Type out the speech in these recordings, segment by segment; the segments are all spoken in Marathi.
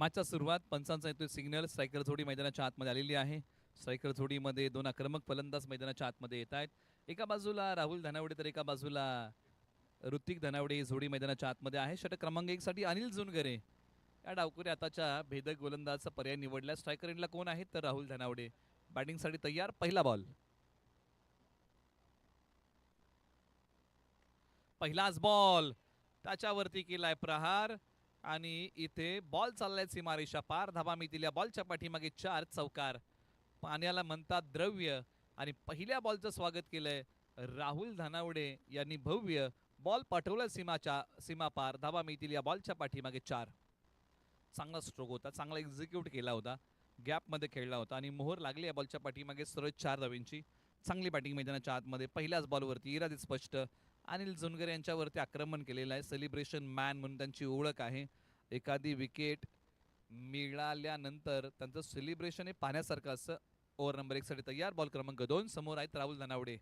मॅचचा सुरुवात पंचांचा येतोय सिग्नल. स्ट्रायकर जोडी मैदानाच्या आतमध्ये आलेली आहे. स्ट्रायकर जोडीमध्ये दोन आक्रमक फलंदाज मैदानाच्या आतमध्ये येत आहेत. एका बाजूला राहुल धनावडे तर एका बाजूला ऋतिक धनावडे ही जोडी मैदानाच्या आतमध्ये आहे. षटक क्रमांक 1 साठी अनिल जुनगरे या डावकुरी आताच्या भेदक गोलंदाजचा पर्याय निवडला. स्ट्रायकर एंडला कोण आहे तर राहुल धनावडे. बॅटिंगसाठी तयार. पहिला बॉल. पहिलाच बॉल त्याच्यावरती केलाय प्रहार आणि इथे बॉल चाललाय सीमारेषा पार. धाबा मिळतील या बॉलच्या पाठीमागे 4 चौकार. पाण्याला म्हणतात द्रव्य आणि पहिल्या बॉलचं स्वागत केलंय राहुल धनावडे यांनी भव्य. बॉल पाठवला सीमा पार. धाबा मिळतील या बॉलच्या पाठीमागे 4. चांगला स्ट्रोक होता, चांगला एक्झिक्यूट केला होता, गॅपमध्ये खेळला होता आणि मोहर लागली या बॉलच्या पाठीमागे सरळ 4 धावांची. चांगली बॅटिंग मैदानाच्या आतमध्ये. पहिल्याच बॉलवरती इरादे स्पष्ट. अनिल जुनगरे यांच्यावरती आक्रमण केलेलं आहे. सेलिब्रेशन मॅन म्हणून त्यांची ओळख आहे. एखादी विकेट मिळाल्यानंतर त्यांचं सेलिब्रेशन हे पाहण्यासारखं असं. ओव्हर नंबर 1 साठी तयार. बॉल क्रमांक 2 समोर आहेत राहुल धनावडे.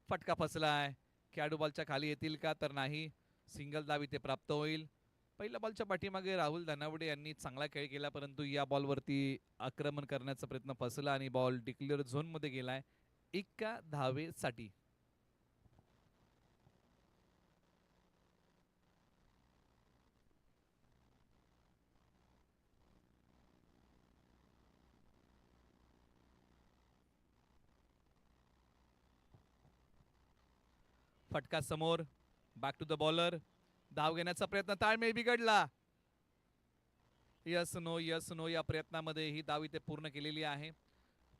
फटका फसलाय. खेळाडू बॉलच्या खाली येतील का तर नाही. सिंगल धाव इथे प्राप्त होईल. पहिल्या बॉलच्या पाठीमागे राहुल धनावडे यांनी चांगला खेळ केला, परंतु या बॉलवरती आक्रमण करण्याचा प्रयत्न फसला आणि बॉल डिक्लेअर झोनमध्ये गेलाय एका धावेसाठी. फटका समोर. Back to the bowler. धाव घेण्याचा प्रयत्न. ताळमेळ बिघडला. यस नो यस नो या प्रयत्नामध्ये ही धाव इथे पूर्ण केलेली आहे.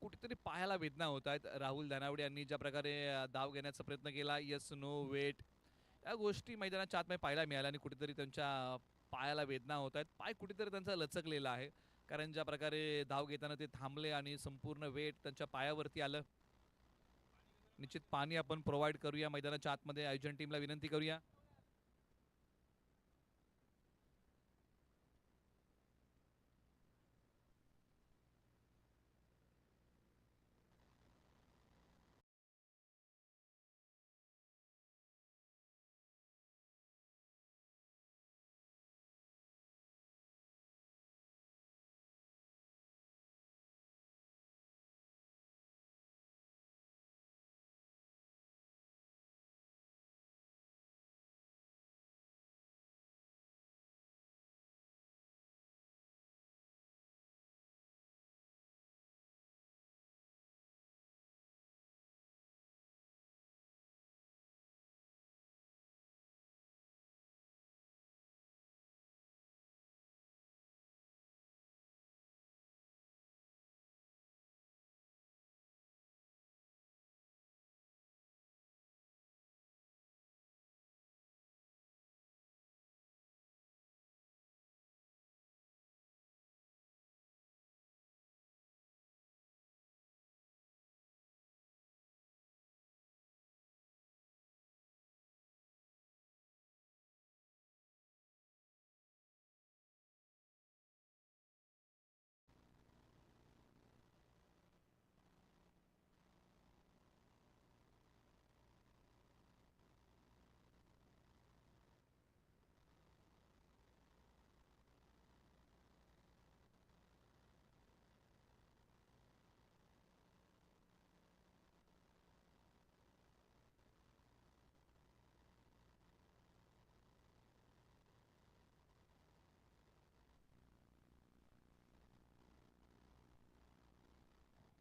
कुठेतरी पायाला वेदना होत आहेत. राहुल धनावडे यांनी ज्या प्रकारे धाव घेण्याचा प्रयत्न केला, यस नो वेट, या गोष्टी मैदानाच्या आतमध्ये पाहायला मिळाल्या आणि कुठेतरी त्यांच्या पायाला वेदना होत आहेत. पाय कुठेतरी त्यांचा लचकलेला आहे, कारण ज्या प्रकारे धाव घेताना ते थांबले आणि संपूर्ण वेट त्यांच्या पायावरती आलं. निश्चित पाणी आपण प्रोव्हाइड करूया मैदानाच्या आतमध्ये. आयोजन टीमला विनंती करूया.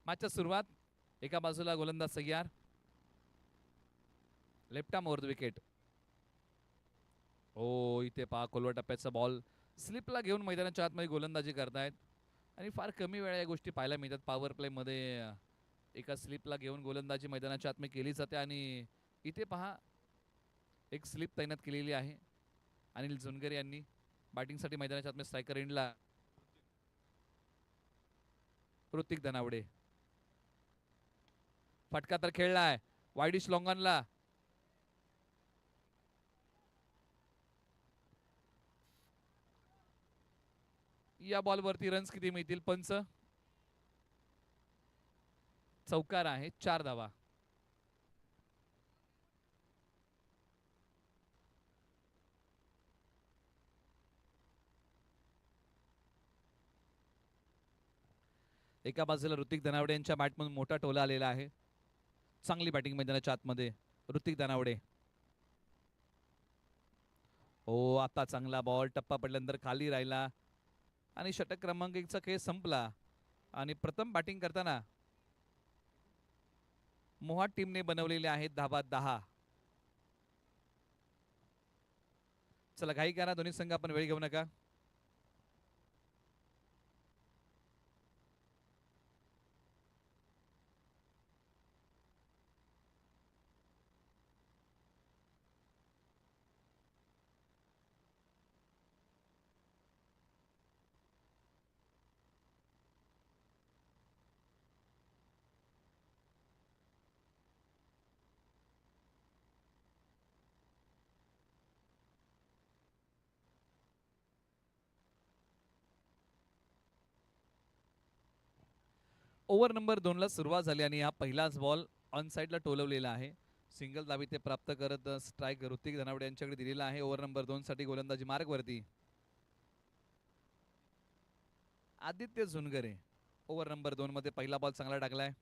मॅचच्या सुरुवात. एका बाजूला गोलंदाज तयार. Left arm over the wicket. ओ इथे पहा खोलवर टप्प्याचा बॉल स्लिपला घेऊन मैदानाच्या आतमध्ये गोलंदाजी करतायत आणि फार कमी वेळा या गोष्टी पाहायला मिळतात. पॉवर प्ले मध्ये एका स्लिपला घेऊन गोलंदाजी मैदानाच्या आतमध्ये केली जाते आणि इथे पहा एक स्लिप तैनात केलेली आहे अनिल जुनगरे यांनी. बॅटिंगसाठी मैदानाच्या आतमध्ये स्ट्रायकर एंडला ऋतिक धनावडे. फटका तर खेळलाय वाईडिश लॉंगॉनला. या बॉलवरती रन्स किती मिळतील पंच? चौकार आहे. 4 धावा. एका बाजूला ऋतिक धनावडे यांच्या बॅटमधून मोठा टोला आलेला आहे. चांगली बॅटिंग मैदानाच्या आतमध्ये ऋतिक धनावडे. हो, आता चांगला बॉल टप्पा पडल्यानंतर खाली राहिला आणि षटक क्रमांक 1चा खेळ संपला. आणि प्रथम बॅटिंग करताना मोहाट टीमने बनवलेले आहेत धाबा 10. चला घाई करा दोन्ही संघ, आपण वेळ घेऊ नका. ओव्हर नंबर 2 ला सुरुवात झाली आणि हा पहिलाच बॉल ऑन साइडला टोलवलेला आहे. सिंगल दाबी ते प्राप्त करत स्ट्राईक ऋतिक धनावडे यांच्याकडे दिलेला आहे. ओव्हर नंबर 2 साठी गोलंदाजी मार्गवरती आदित्य झुनगरे. ओव्हर नंबर 2 मध्ये पहिला बॉल चांगला टाकलाय.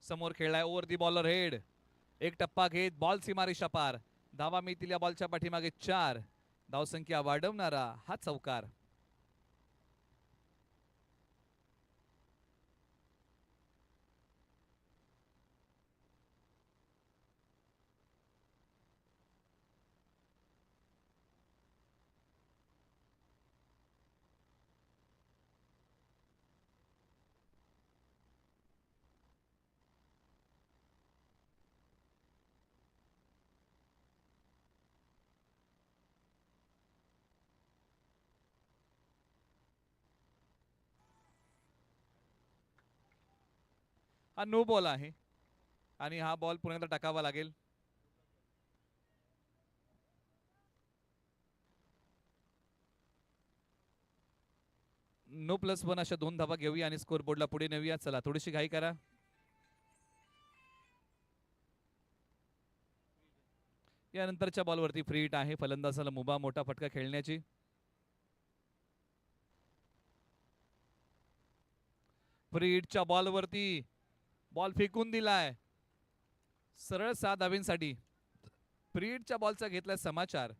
समोर खेळलाय ओव्हर दी बॉलर हेड. एक टप्पा घेत बॉल सीमारेषा पार. धावा मिळतील या बॉलच्या पाठीमागे 4. धावसंख्या वाढवणारा हा चौकार. हा नो बॉल आहे आणि हा बॉल पुन्हा एकदा टाकावा लागेल. नो +1 अशा 2 धावा घेऊया आणि स्कोर बोर्डला पुढे नेऊया. चला थोडीशी घाई करा. यानंतरच्या बॉलवरती फ्री हिट आहे. फलंदाजाला मुभा मोठा फटका खेळण्याची. फ्री हिटच्या बॉलवरती बॉल फेकून दिलाय सरळ 6 धावींसाठी. फ्री हिटच्या बॉलचा घेतलाय समाचार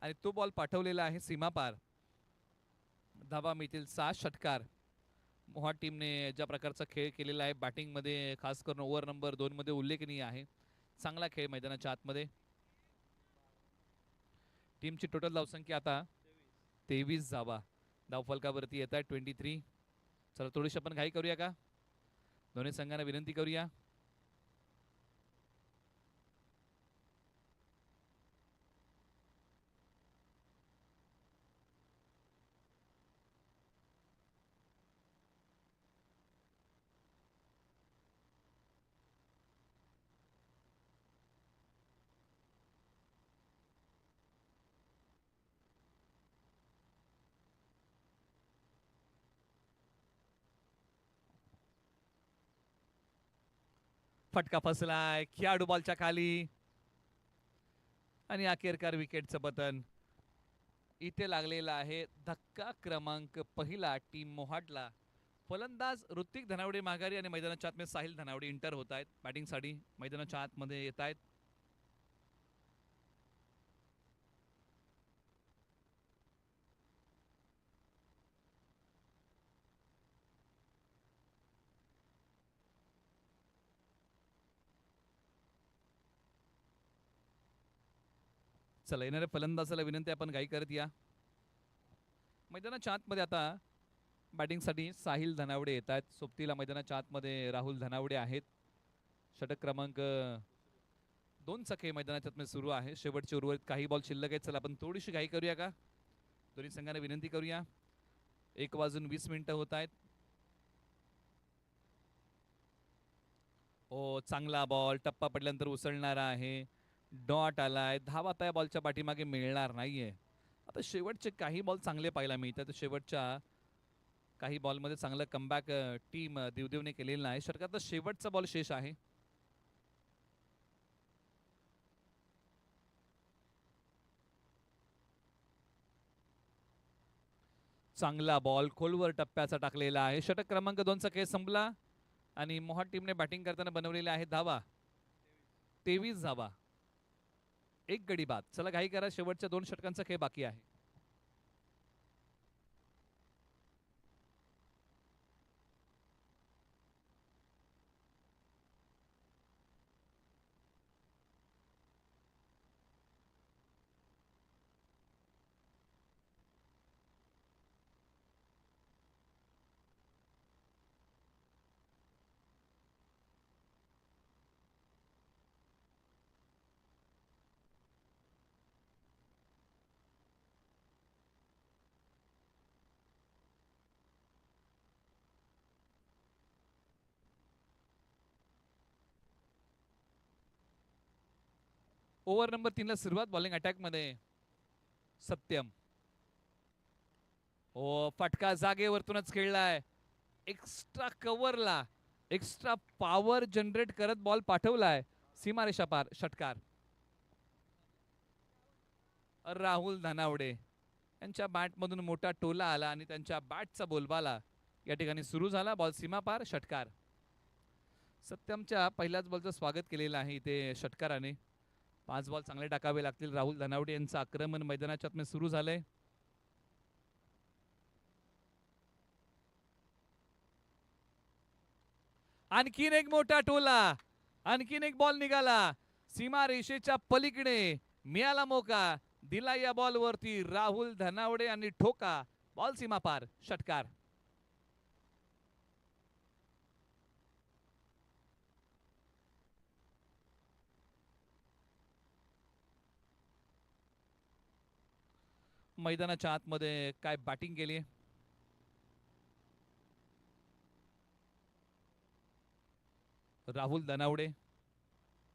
आणि तो बॉल पाठवलेला आहे सीमापार. धावा मिळतील 6 षटकार. मोहा टीमने ज्या प्रकारचा खेळ केलेला आहे बॅटिंगमध्ये खास करून ओव्हर नंबर 2 मध्ये उल्लेखनीय आहे. चांगला खेळ मैदानाच्या आतमध्ये. टीमची टोटल धावसंख्या आता 23 धावा. धावफलकावरती येत आहे 23. चला थोडीशी आपण घाई करूया का. दोन्ही संघांना विनंती करूया. फटका फसलाय खेळाडू बॉलच्या खाली आणि अखेरकार विकेटचं पतन. इथे लागलेला आहे धक्का क्रमांक पहिला टीम मोहाटला. फलंदाज ऋतिक धनावडे माघारी आणि मैदानाच्या आतमध्ये साहिल धनावडे इंटर होत आहेत बॅटिंगसाठी. मैदानाच्या आतमध्ये येत आहेत. चला येणाऱ्या फलंदाजाला विनंती आपण घाई करत या. मैदानाच्या आतमध्ये आता बॅटिंगसाठी साहिल धनावडे येत आहेत. सोबतीला मैदानाच्या आतमध्ये राहुल धनावडे आहेत. षटक क्रमांक 2 चा खेळ मैदानाच्या आतमध्ये सुरू आहे. शेवटचे उर्वरित काही बॉल शिल्लक आहेत. चला आपण थोडीशी घाई करूया का. दोन्ही संघांना विनंती करूया. 1:20 होत आहेत. हो चांगला बॉल टप्पा पडल्यानंतर उसळणारा आहे. डॉट आलाय. धावा त्या बॉलच्या पाठीमागे मिळणार नाहीये. आता शेवटचे काही बॉल चांगले पाहायला मिळतात. शेवटच्या काही बॉलमध्ये चांगलं कमबॅक टीम देवदेवने केलेलं आहे. षटकातला शेवटचा बॉल शेष आहे. चांगला बॉल खोलवर टप्प्याचा टाकलेला आहे. षटक क्रमांक 2 चा खेळ संपला आणि मोहाट टीमने बॅटिंग करताना बनवलेले आहे धावा 23 धावा. एक गडी बाद. चला घाई करा, शेवटच्या 2 षटकांचा खेळ बाकी आहे. ओव्हर नंबर 3 ला सुरुवात बॉलिंग अटॅक मध्ये सत्यम. ओ फटका जागेवरतूनच खेळलाय. एक्स्ट्रा कव्हरला एक्स्ट्रा पॉवर जनरेट करत बॉल पाठवलाय सीमारेषा पार. षटकार. राहुल धनावडे यांच्या बॅटमधून मोठा टोला आला आणि त्यांच्या बॅटचा बोलबाला या ठिकाणी सुरू झाला. बॉल सीमा पार. षटकार. सत्यमच्या पहिल्याच बॉलचं स्वागत केलेलं आहे इथे षटकाराने. 5 बॉल चांगले टाकावे लागतील. राहुल धनावडे यांचं आक्रमण मैदानाच्या आतमध्ये सुरू झालंय. आणखीन एक मोठा टोला. आणखीन एक बॉल निघाला सीमा रेषेच्या पलीकडे. मिळाला मोका. दिला या बॉल वरती राहुल धनावडे आणि ठोका. बॉल सीमा पार. षटकार. मैदानाच्या आतमध्ये काय बॅटिंग केली. राहुल धनावडे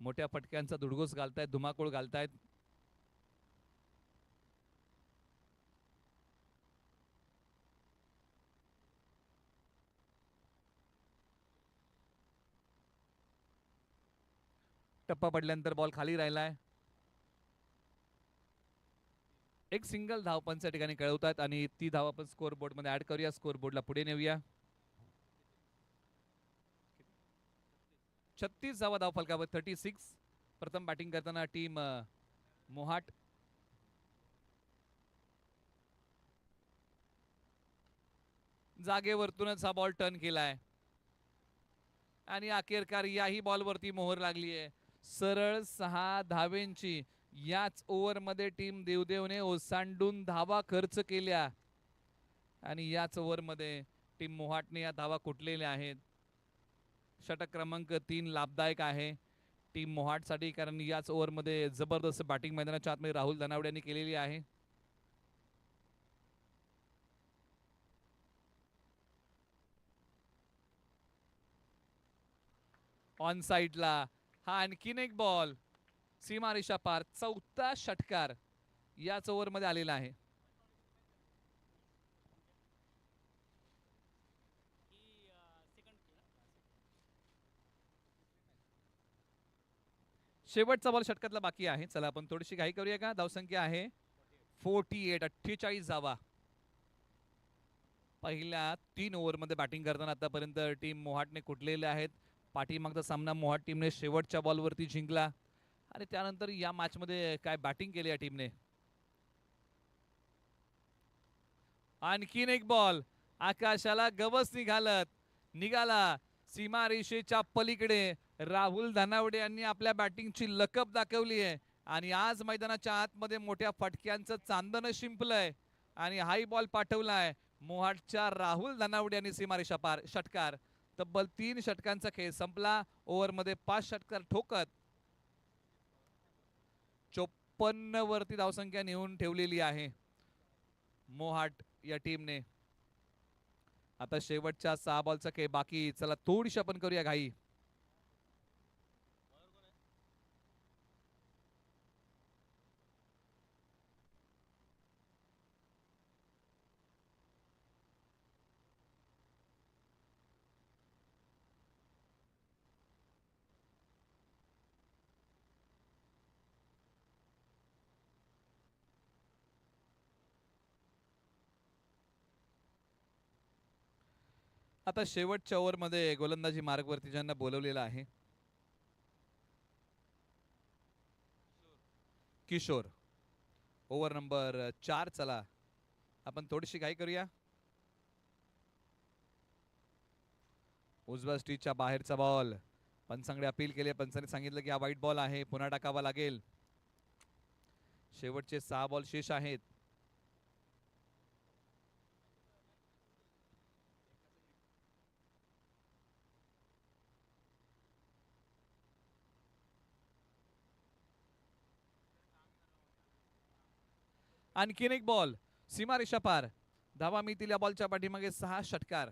मोठ्या फटक्यांचा धुडगूस घालतायत. धुमाकूळ घालतायत. टप्पा पडल्यानंतर बॉल खाली राहिलाय. एक सिंगल धाव पण त्या ठिकाणी कळवतात आणि ती धाव आपण स्कोर बोर्ड मध्ये ऍड करूया. स्कोर बोर्डला पुढे नेऊया. 36 धाव फलकावर 36. प्रथम बॅटिंग करताना टीम मोहाट. जागेवरतूनच हा बॉल टर्न केलाय आणि अखेरकार याही बॉलवरती मोहर लागली आहे. सरळ 6 धावेंची याच ओव्हरमध्ये टीम देवदेवने ओसांडून धावा खर्च केल्या आणि याच ओव्हरमध्ये टीम मोहाटने या धावा कुटलेल्या आहेत. षटक क्रमांक 3 लाभदायक आहे टीम मोहाटसाठी, कारण याच ओव्हरमध्ये जबरदस्त बॅटिंग मैदानाच्या आतमध्ये राहुल धनावडे यांनी केलेली आहे. ऑन साइडला हा आणखीन एक बॉल सीमारेषा पार. 4था षटकार याच ओव्हरमध्ये आलेला आहे. शेवटचा बॉल षटकातला बाकी आहे. चला आपण थोडीशी घाई करूया का. धावसंख्या आहे 48. 48 धावा पहिल्या 3 ओव्हरमध्ये बॅटिंग करताना आतापर्यंत टीम मोहाटने कुटलेले आहेत. पाठीमागचा सामना मोहाट टीमने शेवटच्या बॉलवरती जिंकला आणि त्यानंतर या मॅच मध्ये काय बॅटिंग केली या टीमने. आणखीन एक बॉल आकाशाला गवस निघाला सीमा रेषेच्या पलीकडे. राहुल धनावडे यांनी आपल्या बॅटिंगची लकब दाखवली आहे आणि आज मैदानाच्या आतमध्ये मोठ्या फटक्यांचं चांदणं शिंपलंय आणि हाई बॉल पाठवलाय मोहाटच्या राहुल धनावडे यांनी सीमारेषा पार. षटकार. तब्बल 3 षटकांचा खेळ संपला. ओव्हरमध्ये 5 षटकार ठोकत 54 वरती धावसंख्या नेऊन ठेवलेली आहे मोहाट या टीमने. आता शेवटच्या 6 बॉलचा खेळ बाकी. चला थोडीशी आपण करूया घाई. आता शेवटच्या ओव्हरमध्ये गोलंदाजी मार्गवरती ज्यांना बोलवलेलं आहे किशोर, ओव्हर नंबर 4. चला आपण थोडीशी घाई करूया. उजव्या स्टीच्या बाहेरचा बॉल, पंचांकडे अपील केले, पंचांनी सांगितलं की हा वाईट बॉल आहे, पुन्हा टाकावा लागेल. शेवटचे 6 बॉल शेष आहेत. आणखीन एक बॉल, सीमारेषा पार. धावा मिळतील या बॉलच्या पाठीमागे 6 षटकार.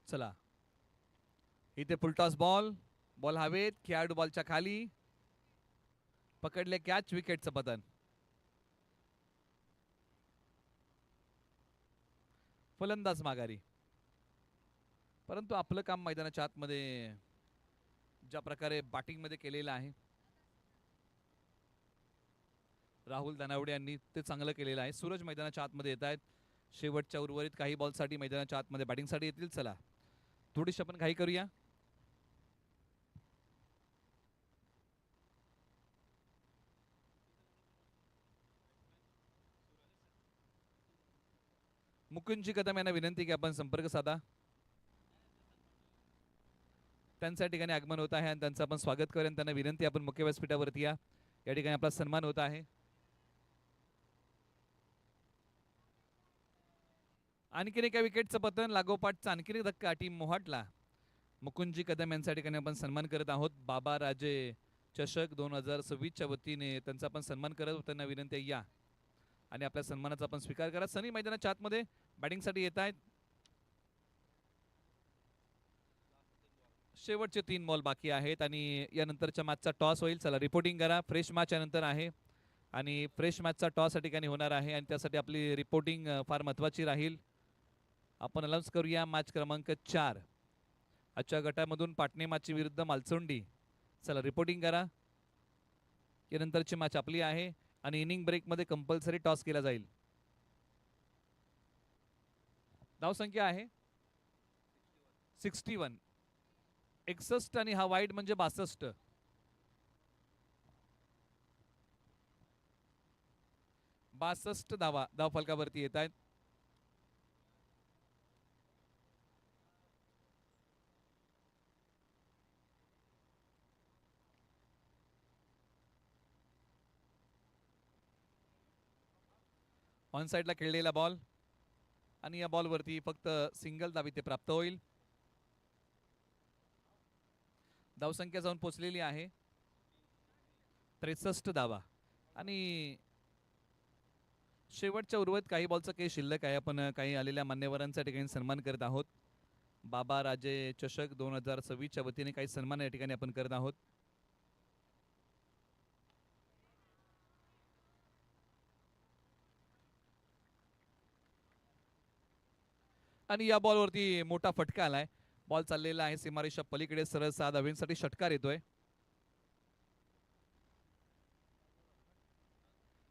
चला इथे फुलटॉस बॉल, बॉल हवेत, खेळाडू बॉलच्या खाली पकडले, कॅच, विकेटचं पतन. फलंदाज माघारी. परंतु आपलं काम मैदानाच्या आतमध्ये ज्या प्रकारे बॅटिंग मध्ये केलेलं आहे राहुल दानावडे यांनी, ते चांगलं केलेलं आहे. सूरज मैदानाच्या आतमध्ये येत आहेत. शेवटच्या उर्वरित काही बॉलसाठी मैदानाच्या आतमध्ये बॅटिंगसाठी येतील. चला थोडीशी आपण घाई करूया. मुकुंदजी कदम यांना विनंती की आपण संपर्क साधा. त्यांच्या ठिकाणी आगमन होत आहे आणि त्यांचं आपण स्वागत करूया. त्यांना विनंती, आपण मुख्य व्यासपीठावरती या ठिकाणी आपला सन्मान होत आहे. आणखीन एका विकेटचं पतन, लागोपाठचा आणखीन एक धक्का टीम मोहाटला. मुकुंदजी कदम यांच्या ठिकाणी आपण सन्मान करत आहोत. बाबा राजे चषक 2026च्या वतीने त्यांचा आपण सन्मान करत, त्यांना विनंती या आणि आपल्या सन्मानाचा आपण स्वीकार करा. सनी मैदानाच्या आतमध्ये बॅटिंगसाठी येत आहेत. शेवटचे 3 बॉल बाकी आहेत आणि यानंतरच्या मॅचचा टॉस होईल. चला रिपोर्टिंग करा. फ्रेश मॅच यानंतर आहे आणि फ्रेश मॅचचा टॉस या ठिकाणी होणार आहे आणि त्यासाठी आपली रिपोर्टिंग फार महत्त्वाची राहील. आपण अनाउन्स करूया मॅच क्रमांक 4 आजच्या गटामधून पाटणे माची विरुद्ध मालचोंडी. चला रिपोर्टिंग करा. यानंतरची मॅच आपली आहे आणि इनिंग ब्रेकमध्ये कंपल्सरी टॉस केला जाईल. धावसंख्या आहे 61, 61 आणि हा वाईड म्हणजे 62. धावा धावफलकावरती येत आहेत. ऑन साइडला खेळलेला बॉल आणि या बॉलवरती फक्त सिंगल धाव इथे प्राप्त होईल. धावसंख्या जाऊन पोहोचलेली आहे 63 धावा आणि शेवटच्या उर्वरित काही बॉलचा काही शिल्लक आहे. आपण काही आलेल्या मान्यवरांच्या ठिकाणी सन्मान करत आहोत. बाबा राजे चषक 2026च्या वतीने काही सन्मान या ठिकाणी आपण करत आहोत. आणि या बॉलवरती मोठा फटका आलाय. बॉल चाललेला आहे सीमारेषा पलीकडे, सरळ 6 धावांसाठी षटकार येतोय.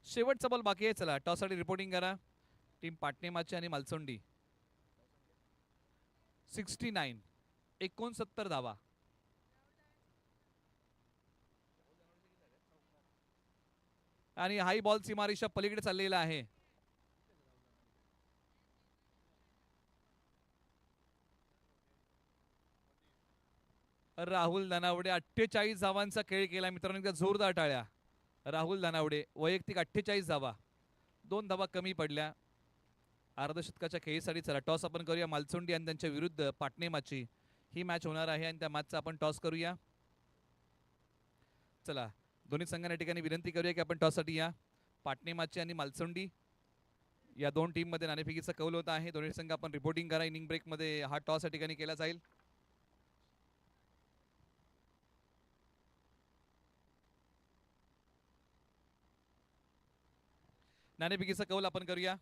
शेवटचा बॉल बाकी आहे. चला टॉससाठी रिपोर्टिंग करा. टीम पाटणे माची आणि मालचोंडी. 69, 69 धावा. आणि हाई बॉल सीमारेषा पलीकडे चाललेला आहे. राहुल दानावडे 48 धावांचा खेळ केला मित्रांनो. एकदा जोरदार टाळ्या. राहुल दानावडे वैयक्तिक 48 धावा, 2 धावा कमी पडल्या अर्धशतकाच्या खेळीसाठी. चला टॉस आपण करूया. मालचोंडी आणि त्यांच्या विरुद्ध पाटणे माची ही मॅच होणार आहे आणि त्या मॅचचा आपण टॉस करूया. चला दोन्ही संघांना ठिकाणी विनंती करूया की आपण टॉससाठी या. पाटणेमाची आणि मालसोंडी या दोन टीम मध्ये नाणेफेकीचा कौल होत आहे. दोन्ही संघ आपण रिपोर्टिंग करा. इनिंग ब्रेक मध्ये हा टॉस या ठिकाणी केला जाईल. नाणेफेकीचा कौल आपण करूया.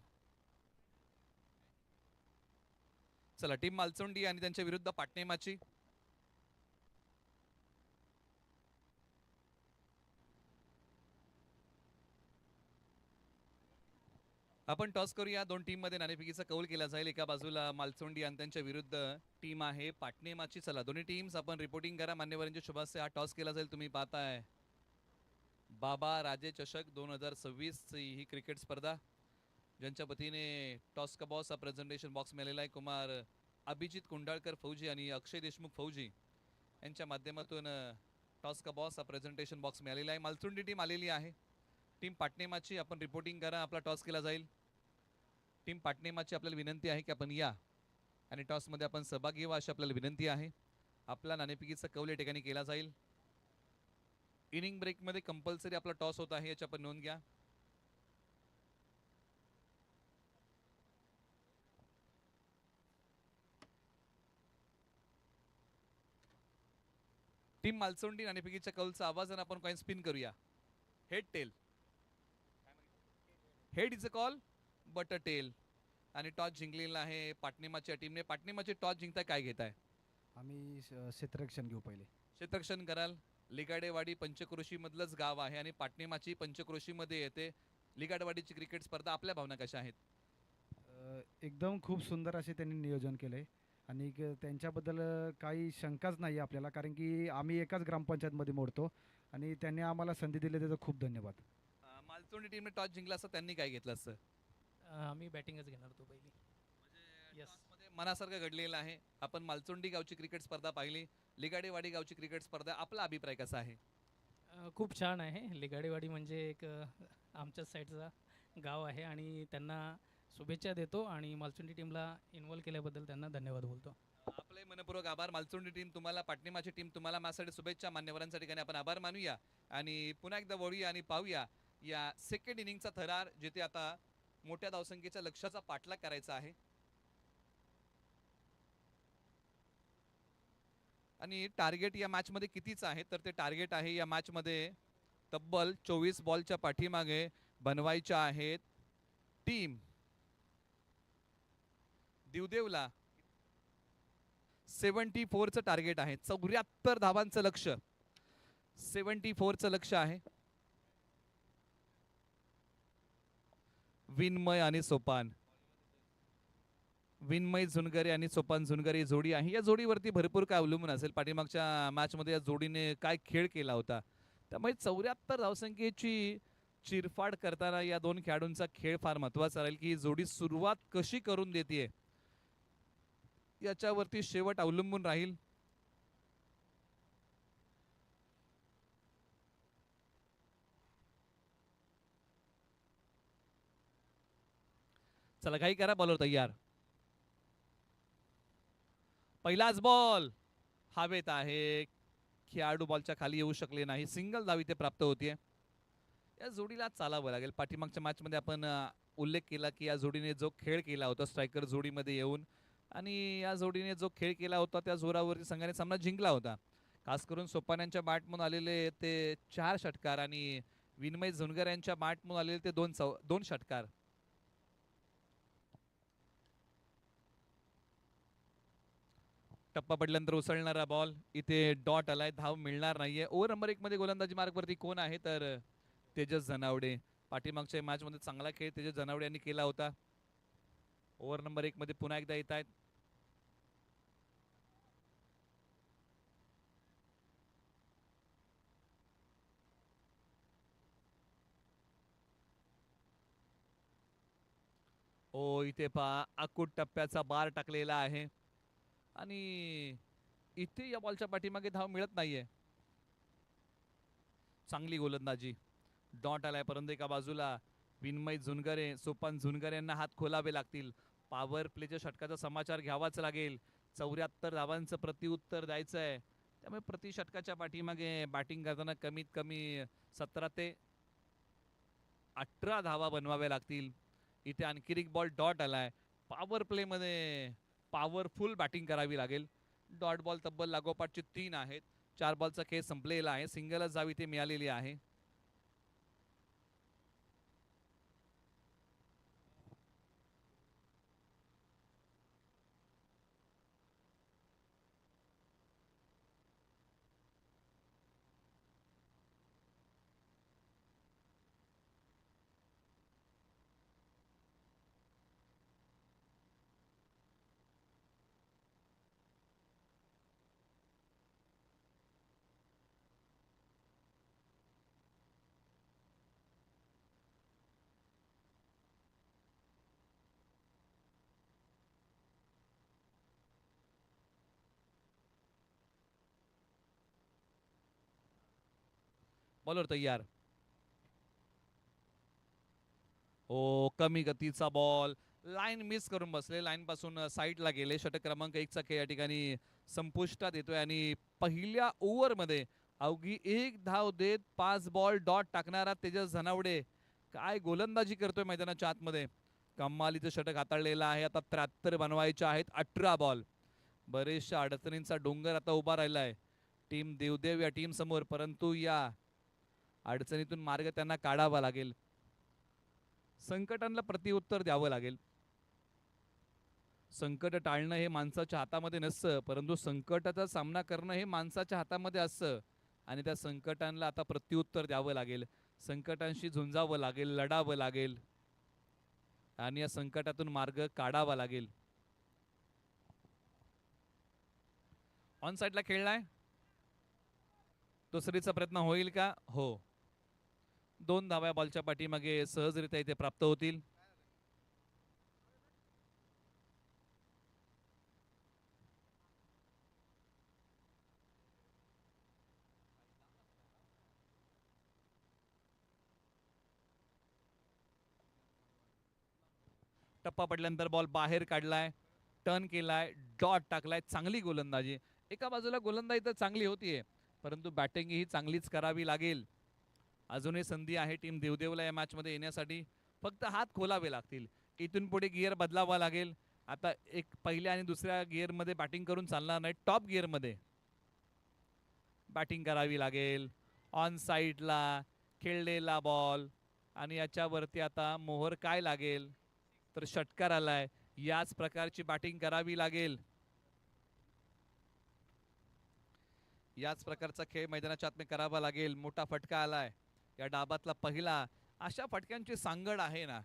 चला, टीम मालसोंडी आणि त्यांच्या विरुद्ध पाटणेमाची. आपण टॉस करूया. दोन टीम मध्ये नाणेफेकीचा कौल केला जाईल. एका बाजूला मालसोंडी आणि त्यांच्या विरुद्ध टीम आहे पाटणेमाची. चला, दोन्ही टीम्स आपण रिपोर्टिंग करा. मान्यवरांच्या शुभास्ते हा टॉस केला जाईल. तुम्ही पाहताय बाबा राजे चषक 2026 ही क्रिकेट स्पर्धा, ज्यांच्या वतीने टॉस का बॉस हा प्रेझेंटेशन बॉक्स मिळालेला आहे. कुमार अभिजित कुंडाळकर फौजी आणि अक्षय देशमुख फौजी यांच्या माध्यमातून टॉस का बॉस हा प्रेझेंटेशन बॉक्स मिळालेला आहे. मालसुंडी टीम आलेली आहे. टीम पाटणेमाची आपण रिपोर्टिंग करा. आपला टॉस केला जाईल. टीम पाटणेमाची आपल्याला विनंती आहे की आपण या आणि टॉसमध्ये आपण सहभागी व्हा अशी आपल्याला विनंती आहे. आपला नाणेफेकीचा कौल या ठिकाणी केला जाईल. इनिंग ब्रेकमध्ये कंपल्सरी आपला टॉस होत आहे, याची आपण नोंद घ्या. टीम मालसोंडी नाणेफेकीच्या कौलचा आवाज आपण कॉइन स्पिन करूया. Head tail. Head is a call but a tail. आणि टॉस जिंकलेला आहे पाटणेमाच्या टीमने. पाटणेमाची टॉस जिंकताय, काय घेताय? आम्ही क्षेत्ररक्षण घेऊ पहिले. क्षेत्ररक्षण कराल. लिगाडेवाडी पंचक्रोशी मधलंच गाव आहे आणि पाटणेमाची पंचक्रोशी मध्ये येते. लिगाडवाडीची क्रिकेट स्पर्धा, आपल्या भावना कशा आहेत? एकदम खूप सुंदर असे त्यांनी नियोजन केले आणि त्यांच्याबद्दल काही शंकाच नाही आपल्याला, कारण की आम्ही एकाच ग्रामपंचायतमध्ये मोडतो आणि त्यांनी आम्हाला संधी दिली, त्याचा खूप धन्यवाद. मालसोंडी टीमने टॉस जिंकला असता त्यांनी काय घेतलं असतं? आम्ही बॅटिंगच घेणार होतो पहिली. Yes. टॉसमध्ये मनासारखं घडलेलं आहे. आपण मालचोंडी गावची क्रिकेट स्पर्धा पाहिली, लिगाडेवाडी गावची क्रिकेट स्पर्धा, आपला अभिप्राय कसा आहे? खूप छान आहे. लिगाडेवाडी म्हणजे एक आमच्याच साईडचा गाव आहे आणि त्यांना शुभेच्छा देतो आणि मालचुंडी टीमला इन्व्हॉल्व केल्याबद्दल त्यांना धन्यवाद बोलतो. आपले मनपूर्वक आभार. मालचोंडी टीम तुम्हाला, पाटणेमाची टीम तुम्हाला, माझ्यासाठी शुभेच्छा. मान्यवरांच्या ठिकाणी आपण आभार मानूया आणि पुन्हा एकदा वळूया आणि पाहूया या सेकंड इनिंगचा थरार, जिथे आता मोठ्या धावसंख्येच्या लक्ष्याचा पाठलाग करायचा आहे. आणि टार्गेट या मॅच मध्ये कितीच आहे? तर ते टार्गेट आहे या मॅच मध्ये तब्बल 24 बॉलच्या पाठीमागे बनवायच्या आहेत. टीम दिवदेवला 74 चं टार्गेट आहे. 74 धावांचं लक्ष, 74 चं लक्ष आहे. विन्मय आणि सोपान, विन्मय झुनगरे आणि सोपान झुनगरे जोडी आहे. या जोडीवरती भरपूर काय अवलंबून असेल. पाठीमागच्या मॅच मध्ये या जोडीने काय खेळ केला होता, त्यामुळे 74 धावसंख्येची चिरफाड करताना या दोन खेळाडूंचा खेळ फार महत्वाचा राहील. की ही जोडी सुरुवात कशी करून देते याच्यावरती शेवट अवलंबून राहील. चला, काही करा. बॉलर तयार. पहिलाच बॉल हवेत आहे. खेळाडू बॉलच्या खाली येऊ शकले नाही. सिंगल धाव इथे प्राप्त होतीये. या जोडीला चालावं लागेल. पाठीमागच्या मॅच मध्ये आपण उल्लेख केला की या जोडीने जो खेळ केला होता स्ट्रायकर जोडीमध्ये येऊन, आणि या जोडीने जो खेळ केला होता त्या जोरावरती संघाने सामना जिंकला होता. खास करून सोपान यांच्या बॅटमधून आलेले ते 4 षटकार आणि विन्मय झुनगर यांच्या बॅटमधून आलेले ते 2 षटकार. टप्पा पडल्यानंतर उसळणारा बॉल, इथे डॉट आलाय, धाव मिळणार नाहीये. ओव्हर नंबर 1 मध्ये गोलंदाजी मार्गवरती कोण आहे? तर तेजस जनावडे. पाठीमागच्या मॅच मध्ये चांगला खेळ तेजस जनावडे यांनी केला होता. ओव्हर नंबर 1 मध्ये पुन्हा एकदा येत आहेत. ओ, इथे पहा अकूट टप्प्याचा बार टाकलेला आहे आणि इथे या बॉलच्या पाठीमागे धाव मिळत नाहीये. चांगली गोलंदाजी. डॉट आलाय, परंतु एका बाजूला विन्मय झुनगरे, सोपान झुनगरे यांना हात खोलावे लागतील. पॉवर प्लेच्या षटकाचा समाचार घ्यावाच लागेल. 74 धावांचं प्रत्युत्तर द्यायचंय. त्यामुळे प्रति षटकाच्या पाठीमागे बॅटिंग करताना कमीत कमी 17 ते 18 धावा बनवाव्या लागतील. इथे आणखी एक बॉल डॉट आलाय. पॉवर प्ले मध्ये पॉवरफुल बॅटिंग करावी लागेल. डॉट बॉल तब्बल लागोपाठचे 3 आहेत. 4 बॉलचा खेळ संपलेला आहे. सिंगलच जाव इथे मिळालेली आहे. बॉलर तयार. ओ कमी गतीचा बॉल. लाईन मिस करून बसले. लाईन पासून साईडला गेले. षटक क्रमांक 1 चा खेळ या ठिकाणी संपुष्टात येतोय आणि पहिल्या ओव्हरमध्ये अवघी 1 धाव देत 5 बॉल डॉट टाकणारा तेजस धनावडे काय गोलंदाजी करतोय मैदानाच्या आतमध्ये. कमालीचं षटक हाताळलेलं आहे. आता 73 बनवायचे आहेत. 18 बॉल. बरेचशा अडचणींचा डोंगर आता उभा राहिलाय टीम देवदेव या टीम समोर, परंतु या अडचणीतून मार्ग त्यांना काढावा लागेल. संकटांना प्रतिउत्तर द्यावं लागेल. संकट टाळणं हे माणसाच्या हातामध्ये नसतं, परंतु संकटाचा सामना करणं हे माणसाच्या हातामध्ये असतं आणि त्या संकटांना आता प्रत्युत्तर द्यावं लागेल. संकटांशी झुंजावं लागेल, लढावं लागेल आणि या संकटातून मार्ग काढावा लागेल. ऑन साइडला खेळलाय. दुसरीचा प्रयत्न होईल का? हो. 2 धाव्या बॉलच्या पाठीमागे सहजरित्या इथे प्राप्त होतील. टप्पा पडल्यानंतर बॉल बाहेर काढलाय, टर्न केलाय, डॉट टाकलाय. चांगली गोलंदाजी. एका बाजूला गोलंदाजी तर चांगली होतीये, परंतु बॅटिंग ही चांगलीच करावी लागेल. अजूनही संधी आहे टीम देवदेवला या मॅच मध्ये येण्यासाठी. फक्त हात खोलावे लागतील. इथून पुढे गिअर बदलावा लागेल. आता एक पहिल्या आणि दुसऱ्या गिअर मध्ये बॅटिंग करून चालणार नाही. टॉप गिअर मध्ये बॅटिंग करावी लागेल. ऑन साइडला खेळलेला बॉल आणि याच्यावरती आता मोहर काय लागेल तर षटकार आलाय. याच प्रकारची बॅटिंग करावी लागेल. याच प्रकारचा खेळ मैदानाच्या आत करावा लागेल. मोठा फटका आलाय या डाबातला पहिला. अशा फटक्यांची सांगड आहे ना,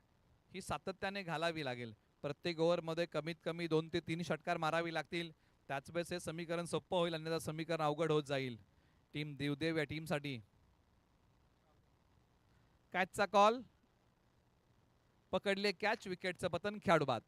ही सातत्याने घालावी लागेल. प्रत्येक ओव्हर मध्ये कमीत कमी 2 ते 3 षटकार मारावी लागतील. त्याच वेळेस हे समीकरण सोपं होईल, अन्यथा समीकरण अवघड होत जाईल टीम देवदेव या टीमसाठी. कॅचचा कॉल. पकडले कॅच. विकेटचं पतन. खेळाडू बाद.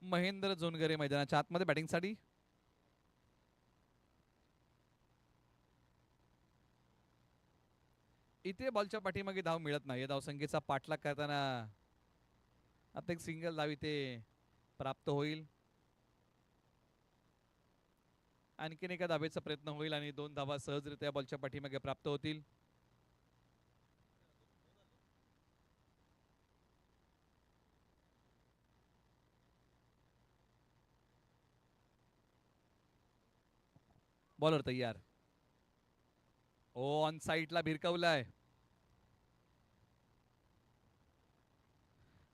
महेंद्र जोनगरे मैदानाच्या आतमध्ये बॅटिंगसाठी. इथे बॉलच्या पाठीमागे धाव मिळत नाही. धावसंख्येचा पाठलाग करताना आता एक सिंगल धाव इथे प्राप्त होईल. आणखीन एका धावेचा प्रयत्न होईल आणि 2 धावा सहजरित्या बॉलच्या पाठीमागे प्राप्त होतील. बॉलर तयार. ओ ऑन साइडला भिरकावलाय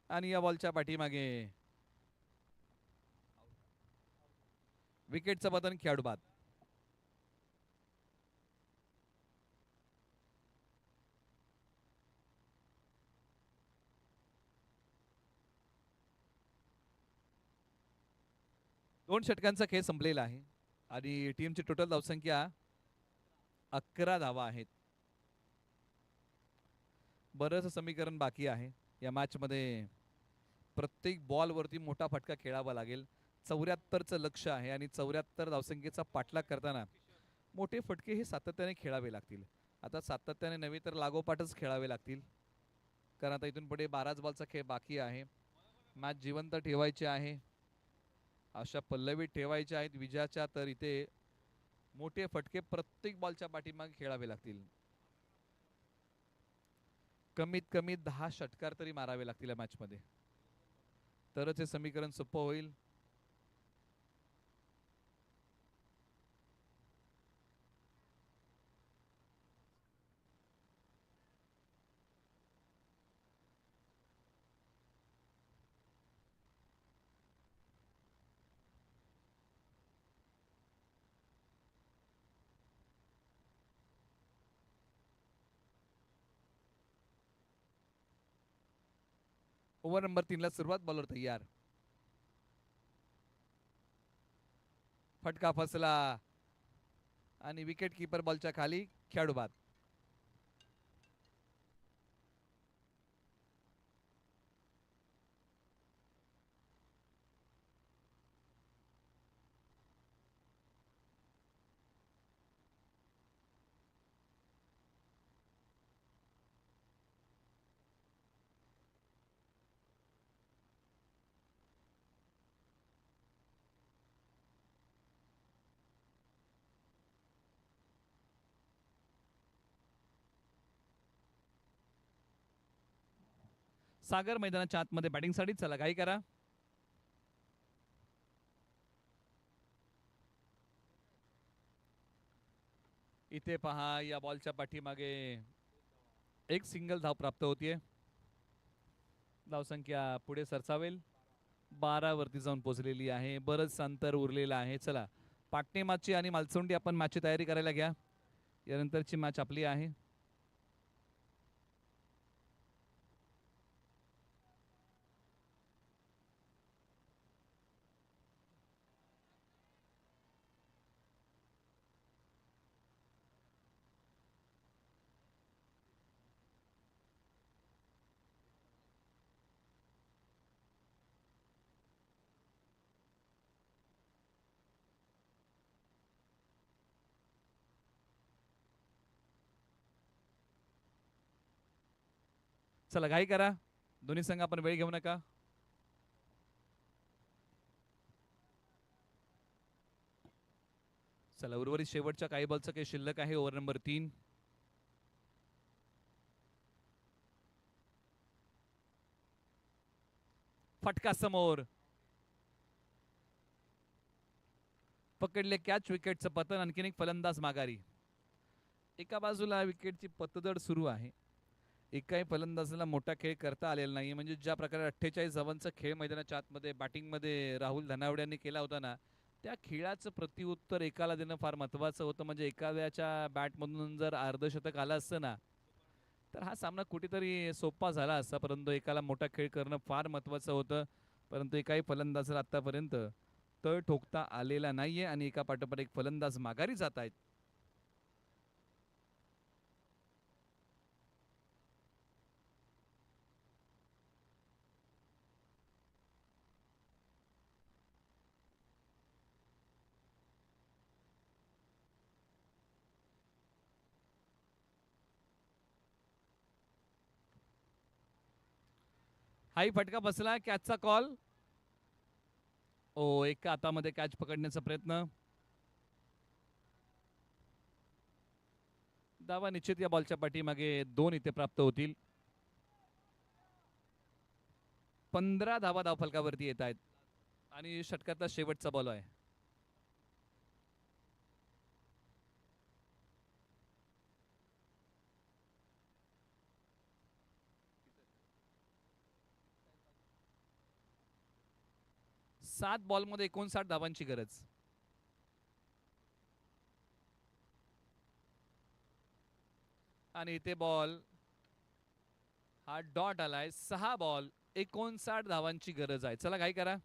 आणि या बॉलच्या पाठीमागे विकेटचं पतन. खेळाडू बाद. 2 षटकांचा खेळ संपलेला आहे आणि टीमची टोटल धावसंख्या 11 धावा आहेत. बरंच समीकरण बाकी आहे या मॅच मध्ये. प्रत्येक बॉल वरती मोठा फटका खेळावा लागेल. 74चं लक्ष आहे आणि 74 धावसंख्येचा पाठलाग करताना मोठे फटके हे सातत्याने खेळावे लागतील. आता सातत्याने नव्हे तर लागोपाठच खेळावे लागतील, कारण आता इथून पुढे 12च बॉलचा खेळ बाकी आहे. मॅच जिवंत ठेवायची आहे, अशा पल्लवीत ठेवायच्या आहेत विजयाच्या. तर इथे मोठे फटके प्रत्येक बॉलच्या पाठीमागे खेळावे लागतील. कमीत कमी 10 षटकार तरी मारावे लागतील या मॅच मध्ये, तरच हे समीकरण सोपं होईल. ओव्हर नंबर 3 ला सुरुवात. बॉलर तयार. फटका फसला आणि विकेट कीपर बॉलच्या खाली, खेळाडू बाद. सागर मैदानाच्या आतमध्ये बॅटिंगसाठी. चला काही करा. इथे पहा, या बॉलच्या पाठीमागे एक सिंगल धाव प्राप्त होतीये. धावसंख्या पुढे सरसावेल, 12 वरती जाऊन पोहोचलेली आहे. बरंच अंतर उरलेलं आहे. चला पाटणेमाची आणि मालसोंडी आपण मॅचची तयारी करायला घ्या. यानंतरची मॅच आपली आहे. चला घाई करा, दोन्ही संघ आपण वेळ घेऊ नका. चला उर्वरित शेवटच्या काही बॉलचं काही शिल्लक आहे. Over number 3. फटका समोर, पकडले कॅच. विकेटचं पतन, आणखीन एक फलंदाज माघारी. एका बाजूला विकेटची पतदड सुरू आहे, एकाही फलंदाजाला मोठा खेळ करता आलेला नाही. म्हणजे ज्या प्रकारे 48 धावांचा खेळ मैदानाच्या आतमध्ये बॅटिंगमध्ये राहुल धनावडे यांनी केला होता ना, त्या खेळाचं प्रत्युत्तर एकाला देणं फार महत्त्वाचं होतं. म्हणजे एखाद्याच्या बॅटमधून जर अर्धशतक आलं असतं ना, तर हा सामना कुठेतरी सोपा झाला असता. परंतु एकाला मोठा खेळ करणं फार महत्त्वाचं होतं, परंतु एकाही फलंदाजाला आतापर्यंत तळ ठोकता आलेला नाहीये आणि एका पाठोपाठ एक फलंदाज माघारी जात आहेत. हाही फटका बसला. कॅचचा कॉल. ओ, एका हातामध्ये कॅच पकडण्याचा प्रयत्न. धावा निश्चित या बॉलच्या पाठीमागे 2 इथे प्राप्त होतील. 15 धावा धावफलकावरती येत आहेत आणि षटकातला शेवटचा बॉल आहे. सात बॉलमध्ये 59 धावांची गरज. आणि इथे बॉल हा डॉट आलाय. 6 बॉल 59 धावांची गरज आहे. चला घाई करा.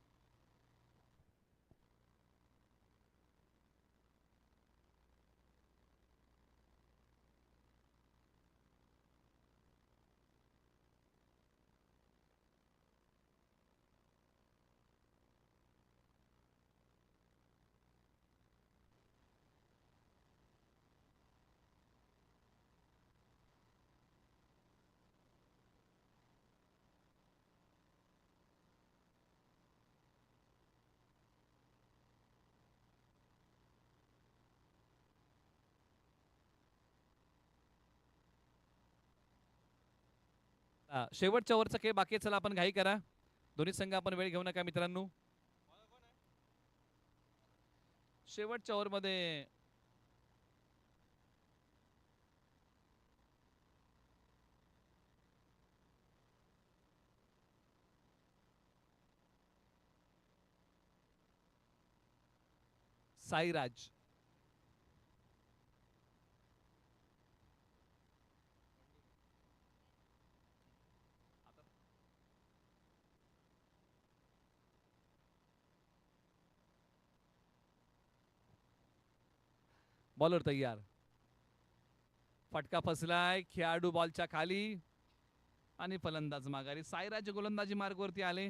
शेवटच्या ओव्हरचा खेळ बाकी आहे. चला आपण घाई करा. दोन्ही संघ आपण वेळ घेऊ नका मित्रांनो. शेवटच्या ओव्हरमध्ये साईराज, बॉलर तयार. फटका फसलाय. खेळाडू बॉलच्या खाली आणि फलंदाज माघारी. साईराज गोलंदाजी मार्गवरती आले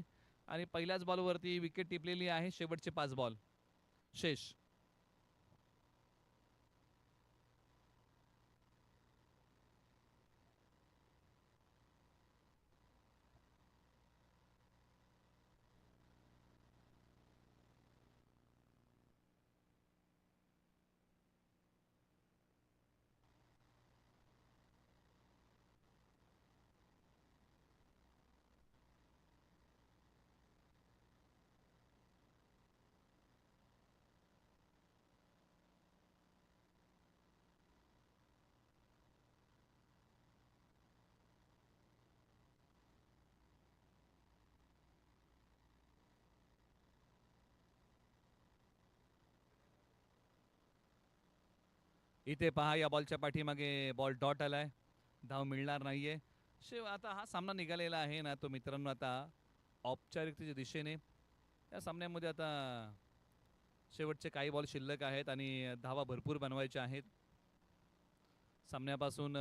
आणि पहिल्याच बॉलवरती विकेट टिपलेली आहे. शेवटचे 5 बॉल शेष. इथे पहा या बॉलच्या पाठीमागे बॉल डॉट आलाय. धाव मिळणार नाहीये. आता हा सामना निघालेला आहे ना तो मित्रांनो आता औपचारिकतेच्या दिशेने. या सामन्यामध्ये आता शेवटचे काही बॉल शिल्लक आहेत आणि धावा भरपूर बनवायच्या आहेत. सामन्यापासून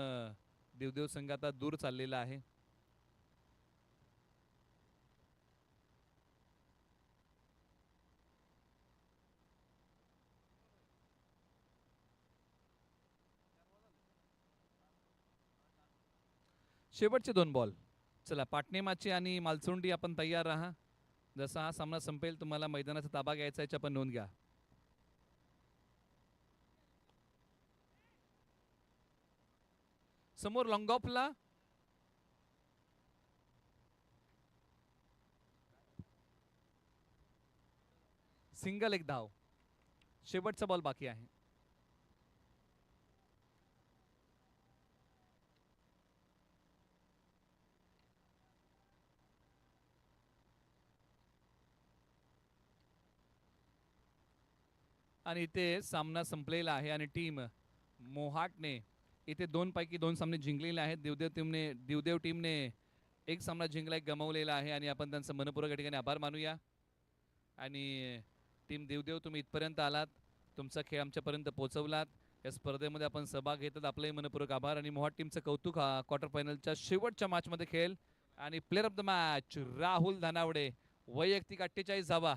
देवदेव संघ आता दूर चाललेला आहे. शेवटचे 2 बॉल. चला पाटणेमाची आणि मालसुंडी आपण तयार राहा. जसा हा सामना संपेल तुम्हाला मैदानाचा ताबा घ्यायचा याची आपण नोंद घ्या. समोर लॉंग ऑफला सिंगल, एक धाव. शेवटचा बॉल बाकी आहे. आणि इथे सामना संपलेला आहे आणि टीम मोहाटने इथे 2 पैकी 2 सामने जिंकलेले आहेत. देवदेव टीमने एक सामना जिंकला, एक गमावलेला आहे आणि आपण त्यांचं मनपूर्वक या ठिकाणी आभार मानूया. आणि टीम देवदेव तुम्ही इथपर्यंत आलात, तुमचा खेळ आमच्यापर्यंत पोहोचवलात. या स्पर्धेमध्ये आपण सहभाग घेतात, आपलंही मनपूर्वक आभार. आणि मोहाट टीमचं कौतुक. हा क्वार्टर फायनलच्या शेवटच्या मॅचमध्ये खेळ आणि player of the match Rahul Dhanawade, वैयक्तिक 48 धावा.